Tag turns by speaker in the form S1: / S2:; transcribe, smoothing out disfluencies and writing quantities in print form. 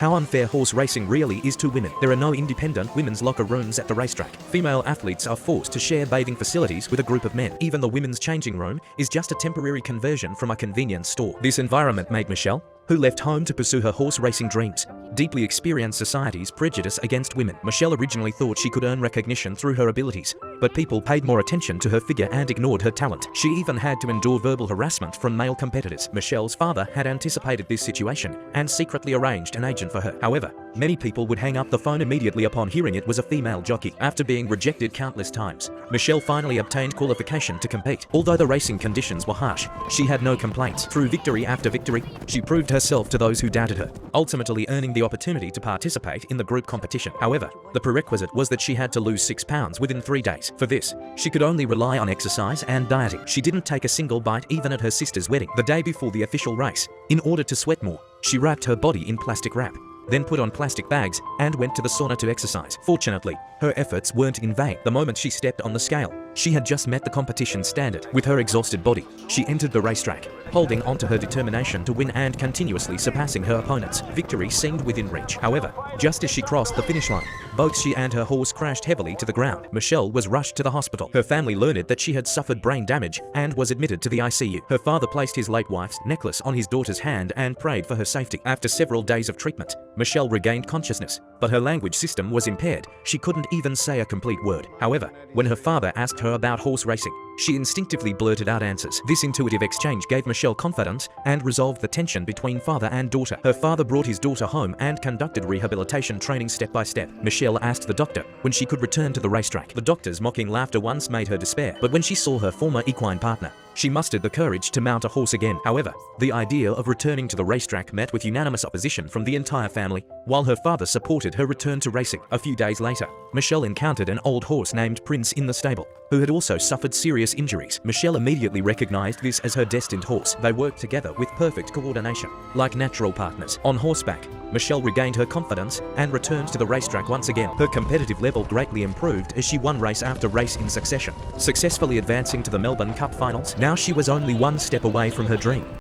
S1: How unfair horse racing really is to women. There are no independent women's locker rooms at the racetrack. Female athletes are forced to share bathing facilities with a group of men. Even the women's changing room is just a temporary conversion from a convenience store. This environment made Michelle, who left home to pursue her horse racing dreams, deeply experience society's prejudice against women. Michelle originally thought she could earn recognition through her abilities, but people paid more attention to her figure and ignored her talent. She even had to endure verbal harassment from male competitors. Michelle's father had anticipated this situation and secretly arranged an agent for her. However, many people would hang up the phone immediately upon hearing it was a female jockey. After being rejected countless times, Michelle finally obtained qualification to compete. Although the racing conditions were harsh, she had no complaints. Through victory after victory, she proved herself to those who doubted her, ultimately earning the opportunity to participate in the group competition. However, the prerequisite was that she had to lose 6 pounds within 3 days. For this, she could only rely on exercise and dieting. She didn't take a single bite even at her sister's wedding. The day before the official race, in order to sweat more, she wrapped her body in plastic wrap, then put on plastic bags and went to the sauna to exercise. Fortunately, her efforts weren't in vain. The moment she stepped on the scale, she had just met the competition standard. With her exhausted body, she entered the racetrack, holding on to her determination to win and continuously surpassing her opponents. Victory seemed within reach. However, just as she crossed the finish line, both she and her horse crashed heavily to the ground. Michelle was rushed to the hospital. Her family learned that she had suffered brain damage and was admitted to the ICU. Her father placed his late wife's necklace on his daughter's hand and prayed for her safety. After several days of treatment, Michelle regained consciousness, but her language system was impaired. She couldn't even say a complete word. However, when her father asked her about horse racing, she instinctively blurted out answers. This intuitive exchange gave Michelle confidence and resolved the tension between father and daughter. Her father brought his daughter home and conducted rehabilitation training step by step. Michelle asked the doctor when she could return to the racetrack. The doctor's mocking laughter once made her despair, but when she saw her former equine partner, she mustered the courage to mount a horse again. However, the idea of returning to the racetrack met with unanimous opposition from the entire family, while her father supported her return to racing. A few days later, Michelle encountered an old horse named Prince in the stable, who had also suffered serious injuries. Michelle immediately recognized this as her destined horse. They worked together with perfect coordination, like natural partners. On horseback, Michelle regained her confidence and returned to the racetrack once again. Her competitive level greatly improved as she won race after race in succession, successfully advancing to the Melbourne Cup finals. Now she was only one step away from her dream.